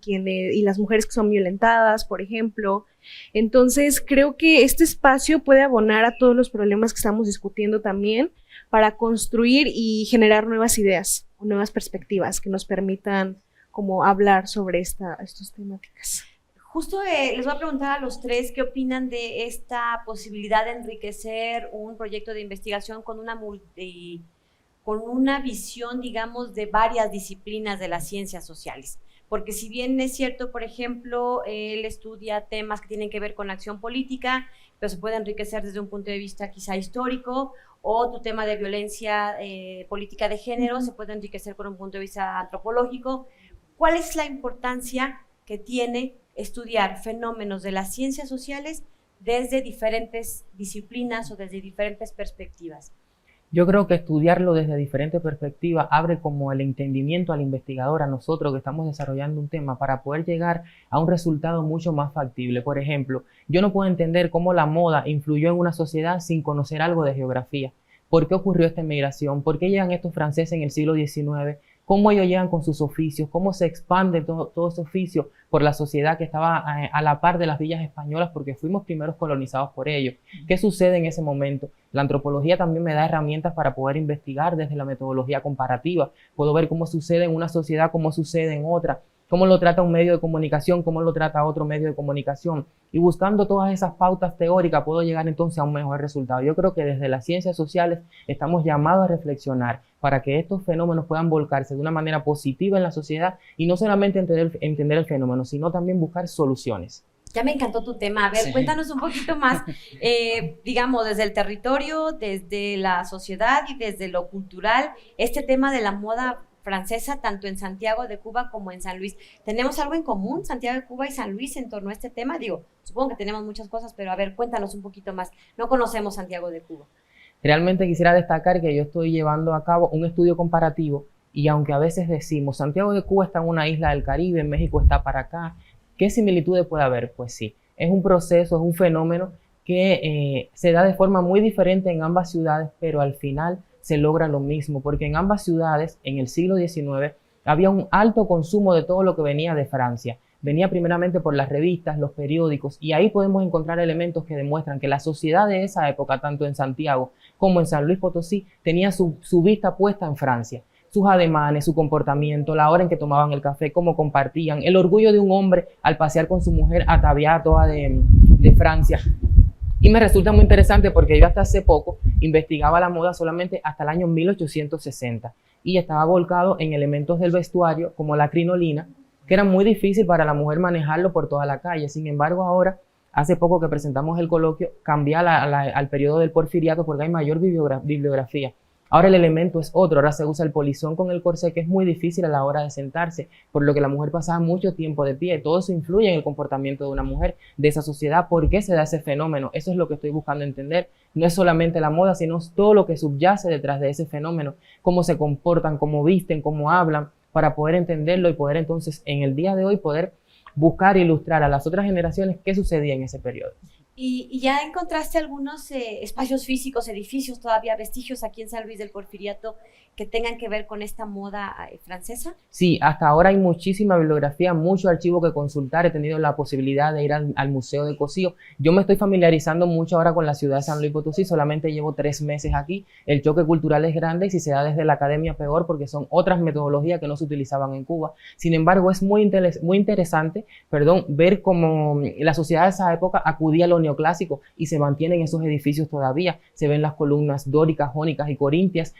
las mujeres que son violentadas, por ejemplo. Entonces, creo que este espacio puede abonar a todos los problemas que estamos discutiendo también para construir y generar nuevas ideas o nuevas perspectivas que nos permitan como hablar sobre estas temáticas. Justo les voy a preguntar a los tres qué opinan de esta posibilidad de enriquecer un proyecto de investigación con una visión, digamos, de varias disciplinas de las ciencias sociales. Porque si bien es cierto, por ejemplo, él estudia temas que tienen que ver con la acción política, pero se puede enriquecer desde un punto de vista quizá histórico, o tu tema de violencia política de género se puede enriquecer con un punto de vista antropológico. ¿Cuál es la importancia que tiene estudiar fenómenos de las ciencias sociales desde diferentes disciplinas o desde diferentes perspectivas? Yo creo que estudiarlo desde diferentes perspectivas abre como el entendimiento al investigador, a nosotros que estamos desarrollando un tema, para poder llegar a un resultado mucho más factible. Por ejemplo, yo no puedo entender cómo la moda influyó en una sociedad sin conocer algo de geografía. ¿Por qué ocurrió esta inmigración? ¿Por qué llegan estos franceses en el siglo XIX? ¿Cómo ellos llegan con sus oficios? ¿Cómo se expande todo ese oficio por la sociedad que estaba a la par de las villas españolas? Porque fuimos primeros colonizados por ellos. ¿Qué sucede en ese momento? La antropología también me da herramientas para poder investigar desde la metodología comparativa. Puedo ver cómo sucede en una sociedad, cómo sucede en otra, cómo lo trata un medio de comunicación, cómo lo trata otro medio de comunicación. Y buscando todas esas pautas teóricas puedo llegar entonces a un mejor resultado. Yo creo que desde las ciencias sociales estamos llamados a reflexionar para que estos fenómenos puedan volcarse de una manera positiva en la sociedad y no solamente entender el fenómeno, sino también buscar soluciones. Ya me encantó tu tema. A ver, cuéntanos un poquito más, digamos, desde el territorio, desde la sociedad y desde lo cultural, este tema de la moda francesa, tanto en Santiago de Cuba como en San Luis. ¿Tenemos algo en común, Santiago de Cuba y San Luis, en torno a este tema? Digo, supongo que tenemos muchas cosas, pero a ver, cuéntanos un poquito más. No conocemos Santiago de Cuba. Realmente quisiera destacar que yo estoy llevando a cabo un estudio comparativo y aunque a veces decimos Santiago de Cuba está en una isla del Caribe, México está para acá, ¿qué similitudes puede haber? Pues sí, es un proceso, es un fenómeno que se da de forma muy diferente en ambas ciudades, pero al final se logra lo mismo, porque en ambas ciudades, en el siglo XIX, había un alto consumo de todo lo que venía de Francia. Venía primeramente por las revistas, los periódicos, y ahí podemos encontrar elementos que demuestran que la sociedad de esa época, tanto en Santiago como en San Luis Potosí, tenía su vista puesta en Francia. Sus ademanes, su comportamiento, la hora en que tomaban el café, cómo compartían, el orgullo de un hombre al pasear con su mujer ataviada toda de Francia. Y me resulta muy interesante porque yo hasta hace poco investigaba la moda solamente hasta el año 1860 y estaba volcado en elementos del vestuario como la crinolina, que era muy difícil para la mujer manejarlo por toda la calle. Sin embargo, ahora, hace poco que presentamos el coloquio, cambié al periodo del Porfiriato porque hay mayor bibliografía. Ahora el elemento es otro, ahora se usa el polizón con el corsé, que es muy difícil a la hora de sentarse, por lo que la mujer pasaba mucho tiempo de pie. Todo eso influye en el comportamiento de una mujer, de esa sociedad. ¿Por qué se da ese fenómeno? Eso es lo que estoy buscando entender. No es solamente la moda, sino todo lo que subyace detrás de ese fenómeno. Cómo se comportan, cómo visten, cómo hablan. para poder entenderlo y poder entonces en el día de hoy poder buscar e ilustrar a las otras generaciones qué sucedía en ese periodo. ¿Y ya encontraste algunos espacios físicos, edificios, todavía vestigios aquí en San Luis del Porfiriato que tengan que ver con esta moda francesa? Sí, hasta ahora hay muchísima bibliografía, mucho archivo que consultar. He tenido la posibilidad de ir al Museo de Cosío. Yo me estoy familiarizando mucho ahora con la ciudad de San Luis Potosí, solamente llevo 3 meses aquí. El choque cultural es grande y si se da desde la academia peor porque son otras metodologías que no se utilizaban en Cuba. Sin embargo, es muy interesante ver cómo la sociedad de esa época acudía a lo neoclásico y se mantienen esos edificios todavía. Se ven las columnas dóricas, jónicas y corintias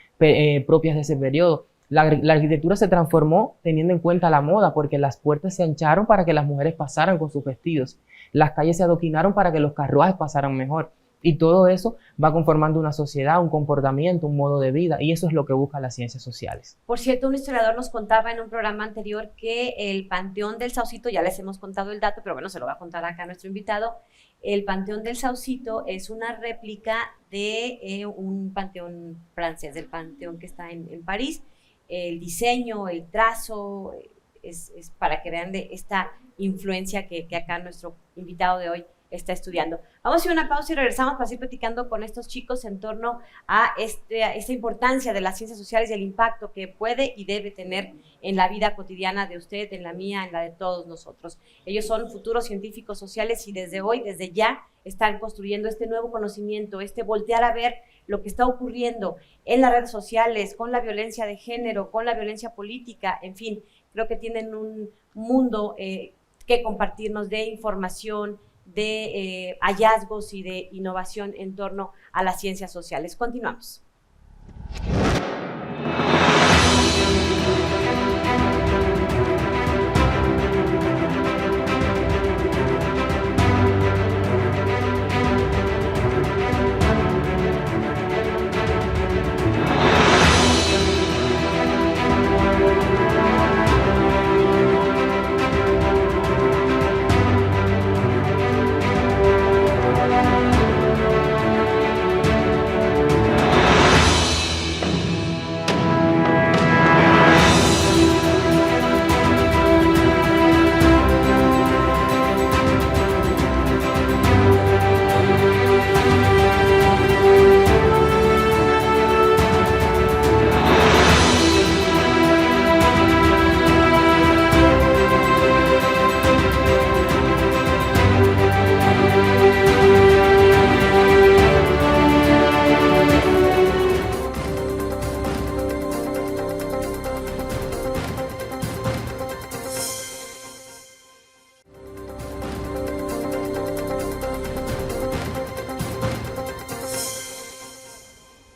propias de ese periodo. La arquitectura se transformó teniendo en cuenta la moda porque las puertas se ancharon para que las mujeres pasaran con sus vestidos. Las calles se adoquinaron para que los carruajes pasaran mejor. Y todo eso va conformando una sociedad, un comportamiento, un modo de vida, y eso es lo que buscan las ciencias sociales. Por cierto, un historiador nos contaba en un programa anterior que el Panteón del Saucito, ya les hemos contado el dato, pero bueno, se lo va a contar acá a nuestro invitado, el Panteón del Saucito es una réplica de un panteón francés, del panteón que está en París. El diseño, el trazo, es para que vean de esta influencia que acá nuestro invitado de hoy está estudiando. Vamos a hacer una pausa y regresamos para seguir platicando con estos chicos en torno a esta importancia de las ciencias sociales y el impacto que puede y debe tener en la vida cotidiana de usted, en la mía, en la de todos nosotros. Ellos son futuros científicos sociales y desde hoy, desde ya, están construyendo este nuevo conocimiento, voltear a ver lo que está ocurriendo en las redes sociales, con la violencia de género, con la violencia política, en fin, creo que tienen un mundo que compartirnos de información, de hallazgos y de innovación en torno a las ciencias sociales. Continuamos.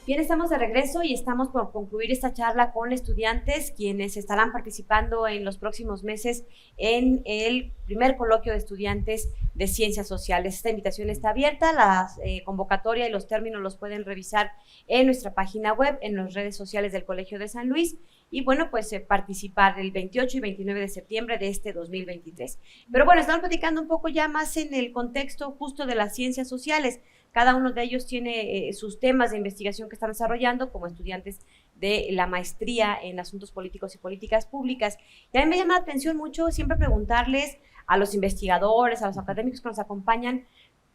Bien, estamos de regreso y estamos por concluir esta charla con estudiantes quienes estarán participando en los próximos meses en el primer coloquio de estudiantes de Ciencias Sociales. Esta invitación está abierta, la convocatoria y los términos los pueden revisar en nuestra página web, en las redes sociales del Colegio de San Luis y bueno, pues participar el 28 y 29 de septiembre de este 2023. Pero bueno, estamos platicando un poco ya más en el contexto justo de las ciencias sociales. Cada uno de ellos tiene sus temas de investigación que están desarrollando como estudiantes de la maestría en asuntos políticos y políticas públicas. Y a mí me llama la atención mucho siempre preguntarles a los investigadores, a los académicos que nos acompañan,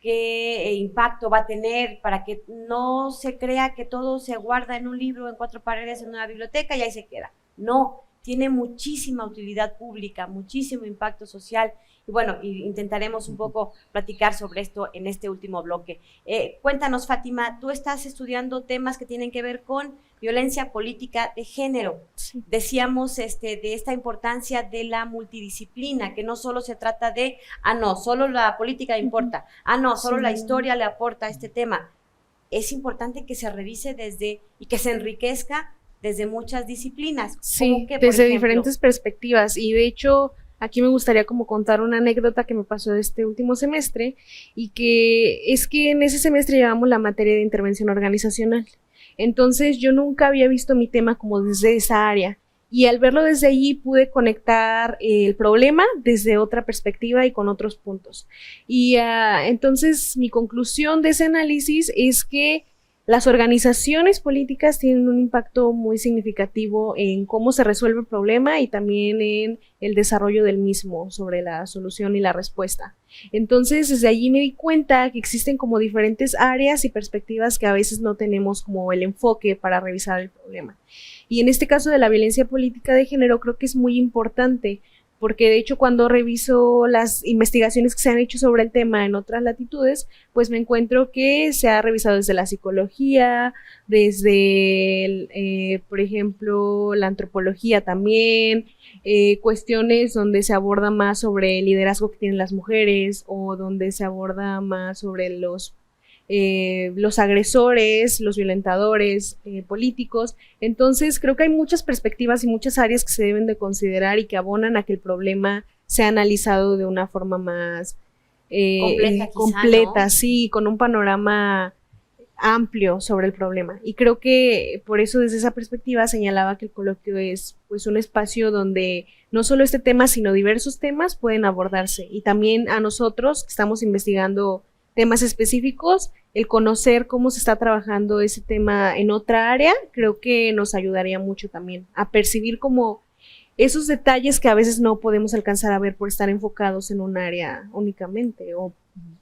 qué impacto va a tener para que no se crea que todo se guarda en un libro, en 4 paredes, en una biblioteca y ahí se queda. No, tiene muchísima utilidad pública, muchísimo impacto social. Y bueno, intentaremos un poco platicar sobre esto en este último bloque. Cuéntanos, Fátima, tú estás estudiando temas que tienen que ver con violencia política de género. Sí. Decíamos de esta importancia de la multidisciplina, que no solo se trata de, no, solo la política importa, no, solo la historia le aporta a este tema. Es importante que se revise y que se enriquezca desde muchas disciplinas. Sí, desde diferentes perspectivas y de hecho aquí me gustaría como contar una anécdota que me pasó este último semestre y que es que en ese semestre llevamos la materia de intervención organizacional. Entonces yo nunca había visto mi tema como desde esa área y al verlo desde allí pude conectar el problema desde otra perspectiva y con otros puntos. Y entonces mi conclusión de ese análisis es que las organizaciones políticas tienen un impacto muy significativo en cómo se resuelve el problema y también en el desarrollo del mismo, sobre la solución y la respuesta. Entonces, desde allí me di cuenta que existen como diferentes áreas y perspectivas que a veces no tenemos como el enfoque para revisar el problema. Y en este caso de la violencia política de género creo que es muy importante, porque de hecho cuando reviso las investigaciones que se han hecho sobre el tema en otras latitudes, pues me encuentro que se ha revisado desde la psicología, desde, por ejemplo, la antropología también, cuestiones donde se aborda más sobre el liderazgo que tienen las mujeres o donde se aborda más sobre los agresores, los violentadores políticos. Entonces creo que hay muchas perspectivas y muchas áreas que se deben de considerar y que abonan a que el problema sea analizado de una forma más completa, ¿no? Sí, con un panorama amplio sobre el problema. Y creo que por eso desde esa perspectiva señalaba que el coloquio es pues un espacio donde no solo este tema, sino diversos temas pueden abordarse. Y también a nosotros que estamos investigando temas específicos, el conocer cómo se está trabajando ese tema en otra área, creo que nos ayudaría mucho también a percibir como esos detalles que a veces no podemos alcanzar a ver por estar enfocados en un área únicamente o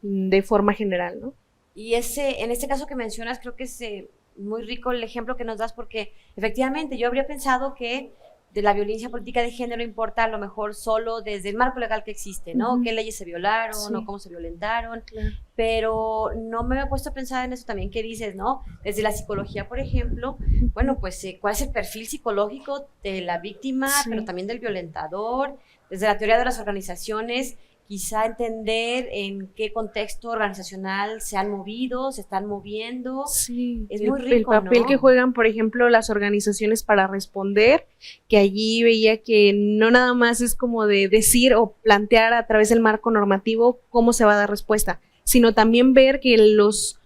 de forma general, ¿no? Y en este caso que mencionas, creo que es muy rico el ejemplo que nos das, porque efectivamente yo habría pensado que de la violencia política de género importa a lo mejor solo desde el marco legal que existe, ¿no? ¿Qué leyes se violaron, sí, o cómo se violentaron? Claro. Pero no me había puesto a pensar en eso también que dices, ¿no? Desde la psicología, por ejemplo, bueno, pues cuál es el perfil psicológico de la víctima, sí, pero también del violentador, desde la teoría de las organizaciones, quizá entender en qué contexto organizacional se han movido, se están moviendo. Sí, es muy rico, el papel, ¿no?, que que juegan, por ejemplo, las organizaciones para responder, que allí veía que no nada más es como de decir o plantear a través del marco normativo cómo se va a dar respuesta, sino también ver que los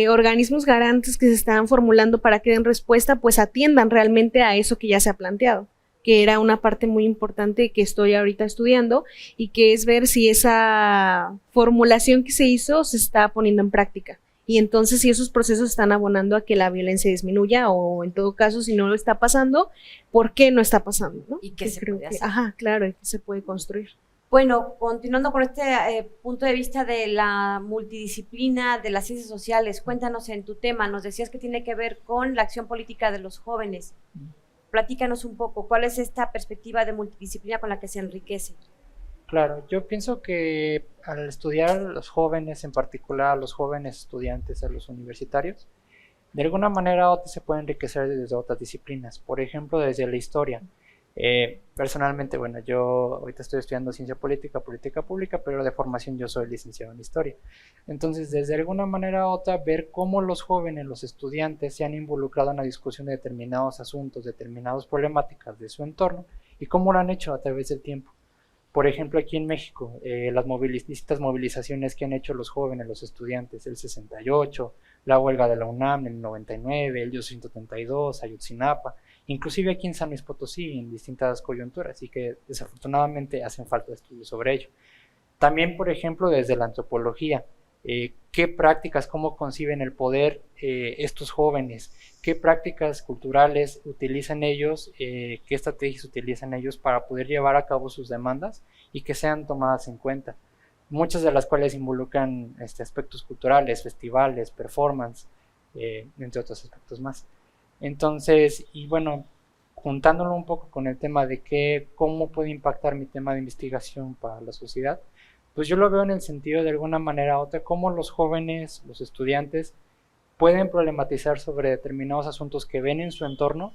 organismos garantes que se están formulando para que den respuesta, pues atiendan realmente a eso que ya se ha planteado, que era una parte muy importante que estoy ahorita estudiando y que es ver si esa formulación que se hizo se está poniendo en práctica. Y entonces si esos procesos están abonando a que la violencia disminuya o en todo caso si no lo está pasando, ¿por qué no está pasando, ¿no? ¿Y qué se puede hacer? Ajá, claro, y qué se puede construir. Bueno, continuando con este punto de vista de la multidisciplina de las ciencias sociales, cuéntanos en tu tema, nos decías que tiene que ver con la acción política de los jóvenes. Platícanos un poco, ¿cuál es esta perspectiva de multidisciplina con la que se enriquece? Claro, yo pienso que al estudiar a los jóvenes, en particular a los jóvenes estudiantes, a los universitarios, de alguna manera u otra se puede enriquecer desde otras disciplinas, por ejemplo desde la historia. Personalmente, bueno, yo ahorita estoy estudiando ciencia política, política pública, pero de formación yo soy licenciado en historia. Entonces, desde alguna manera u otra, ver cómo los jóvenes, los estudiantes, se han involucrado en la discusión de determinados asuntos, determinadas problemáticas de su entorno y cómo lo han hecho a través del tiempo. Por ejemplo, aquí en México, las distintas movilizaciones que han hecho los jóvenes, los estudiantes, el 68, la huelga de la UNAM en el 99, el 132, Ayotzinapa, inclusive aquí en San Luis Potosí, en distintas coyunturas, y que desafortunadamente hacen falta estudios sobre ello. También, por ejemplo, desde la antropología, qué prácticas, cómo conciben el poder estos jóvenes, qué prácticas culturales utilizan ellos, qué estrategias utilizan ellos para poder llevar a cabo sus demandas y que sean tomadas en cuenta. Muchas de las cuales involucran aspectos culturales, festivales, performance, entre otros aspectos más. Entonces, y bueno, juntándolo un poco con el tema de cómo puede impactar mi tema de investigación para la sociedad, pues yo lo veo en el sentido de alguna manera u otra, cómo los jóvenes, los estudiantes, pueden problematizar sobre determinados asuntos que ven en su entorno,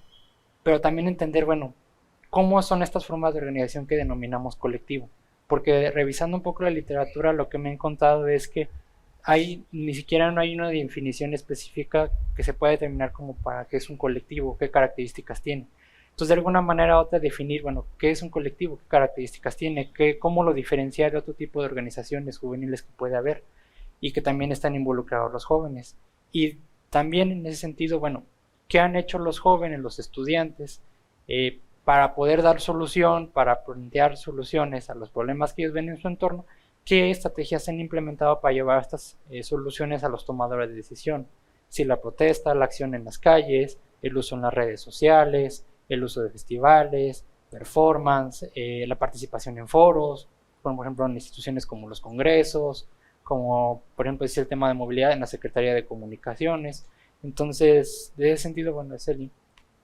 pero también entender, bueno, cómo son estas formas de organización que denominamos colectivo. Porque revisando un poco la literatura, lo que me he encontrado es que ni siquiera no hay una definición específica que se pueda determinar como para qué es un colectivo, qué características tiene. Entonces, de alguna manera u otra, definir, bueno, qué es un colectivo, qué características tiene, cómo lo diferenciar de otro tipo de organizaciones juveniles que puede haber y que también están involucrados los jóvenes. Y también en ese sentido, bueno, ¿qué han hecho los jóvenes, los estudiantes, para poder dar solución, para plantear soluciones a los problemas que ellos ven en su entorno? ¿Qué estrategias se han implementado para llevar estas soluciones a los tomadores de decisión? sí, la protesta, la acción en las calles, el uso en las redes sociales, el uso de festivales, performance, la participación en foros, por ejemplo en instituciones como los congresos, como por ejemplo es el tema de movilidad en la Secretaría de Comunicaciones. Entonces, de ese sentido, bueno, es el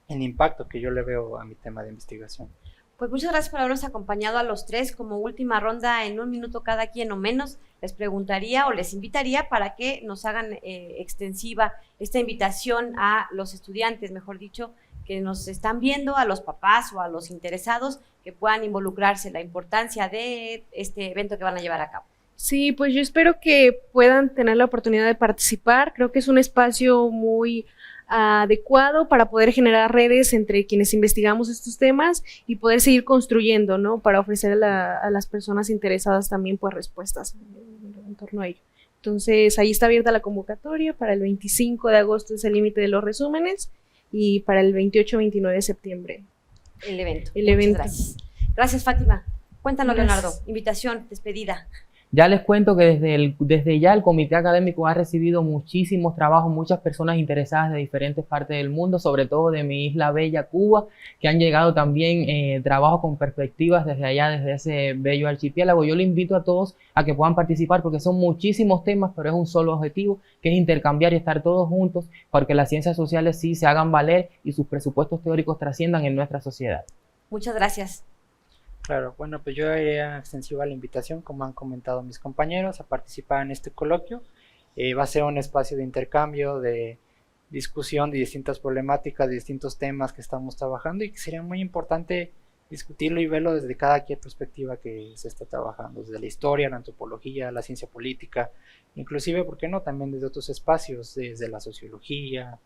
impacto que yo le veo a mi tema de investigación. Pues muchas gracias por habernos acompañado a los tres. Como última ronda, en 1 minuto cada quien o menos, les preguntaría o les invitaría para que nos hagan extensiva esta invitación a los estudiantes, mejor dicho, que nos están viendo, a los papás o a los interesados que puedan involucrarse, la importancia de este evento que van a llevar a cabo. Sí, pues yo espero que puedan tener la oportunidad de participar. Creo que es un espacio muy adecuado para poder generar redes entre quienes investigamos estos temas y poder seguir construyendo, ¿no? Para ofrecer a las personas interesadas también pues respuestas en torno a ello. Entonces ahí está abierta la convocatoria. Para el 25 de agosto es el límite de los resúmenes y para el 28-29 de septiembre el evento. Gracias. Gracias, Fátima. Cuéntanos, Gracias. Leonardo, invitación, despedida. Ya les cuento que desde ya el comité académico ha recibido muchísimos trabajos, muchas personas interesadas de diferentes partes del mundo, sobre todo de mi isla bella, Cuba, que han llegado también trabajos con perspectivas desde allá, desde ese bello archipiélago. Yo le invito a todos a que puedan participar porque son muchísimos temas, pero es un solo objetivo, que es intercambiar y estar todos juntos, porque las ciencias sociales sí se hagan valer y sus presupuestos teóricos trasciendan en nuestra sociedad. Muchas gracias. Claro, bueno, pues yo haría extensiva la invitación, como han comentado mis compañeros, a participar en este coloquio. Va a ser un espacio de intercambio, de discusión de distintas problemáticas, de distintos temas que estamos trabajando y que sería muy importante discutirlo y verlo desde cada perspectiva que se está trabajando, desde la historia, la antropología, la ciencia política, inclusive, ¿por qué no?, también desde otros espacios, desde la sociología,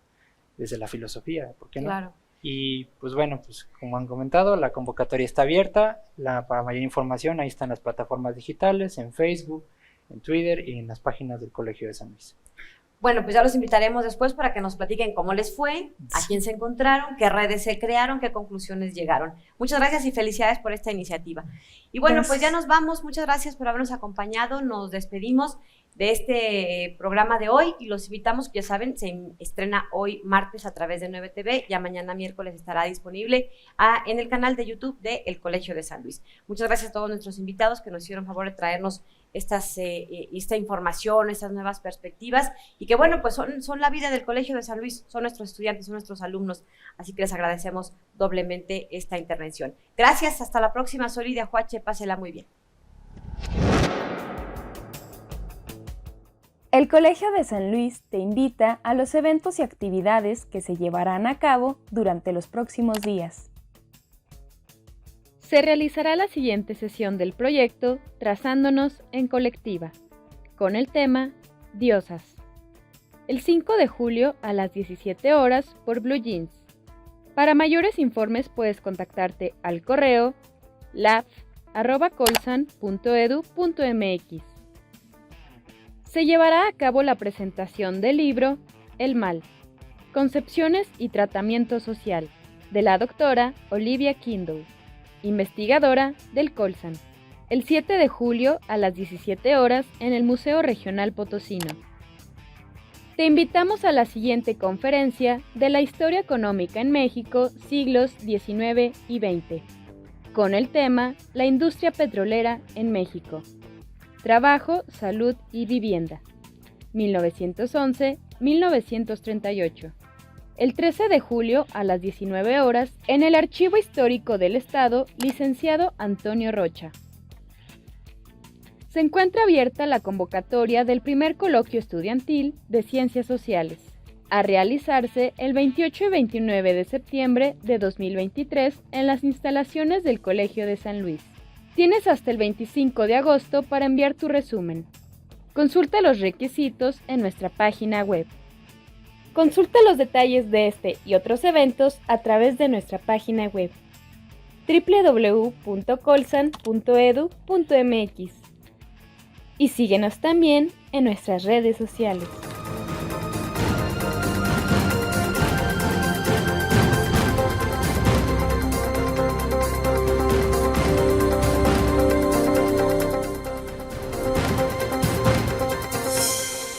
desde la filosofía, ¿por qué no? Claro. Y pues bueno, pues como han comentado, la convocatoria está abierta. Para mayor información, ahí están las plataformas digitales, en Facebook, en Twitter y en las páginas del Colegio de San Luis. Bueno, pues ya los invitaremos después para que nos platiquen cómo les fue, a quién se encontraron, qué redes se crearon, qué conclusiones llegaron. Muchas gracias y felicidades por esta iniciativa. Y bueno, pues ya nos vamos. Muchas gracias por habernos acompañado. Nos despedimos de este programa de hoy y los invitamos, ya saben, se estrena hoy martes a través de 9TV, ya mañana miércoles estará disponible en el canal de YouTube de El Colegio de San Luis. Muchas gracias a todos nuestros invitados que nos hicieron favor de traernos esta información, estas nuevas perspectivas y que bueno, pues son la vida del Colegio de San Luis, son nuestros estudiantes, son nuestros alumnos, así que les agradecemos doblemente esta intervención. Gracias, hasta la próxima. Soy Lidia Huache, pásela muy bien. El Colegio de San Luis te invita a los eventos y actividades que se llevarán a cabo durante los próximos días. Se realizará la siguiente sesión del proyecto Trazándonos en Colectiva, con el tema Diosas. El 5 de julio a las 17 horas por Blue Jeans. Para mayores informes puedes contactarte al correo lab@colsan.edu.mx. Se llevará a cabo la presentación del libro El Mal, Concepciones y Tratamiento Social, de la doctora Olivia Kindle, investigadora del Colsan, el 7 de julio a las 17 horas en el Museo Regional Potosino. Te invitamos a la siguiente conferencia de la historia económica en México, siglos XIX y XX, con el tema La industria petrolera en México. Trabajo, salud y vivienda, 1911-1938. El 13 de julio a las 19 horas en el Archivo Histórico del Estado, licenciado Antonio Rocha. Se encuentra abierta la convocatoria del primer coloquio estudiantil de Ciencias Sociales, a realizarse el 28 y 29 de septiembre de 2023 en las instalaciones del Colegio de San Luis. Tienes hasta el 25 de agosto para enviar tu resumen. Consulta los requisitos en nuestra página web. Consulta los detalles de este y otros eventos a través de nuestra página web www.colsan.edu.mx y síguenos también en nuestras redes sociales.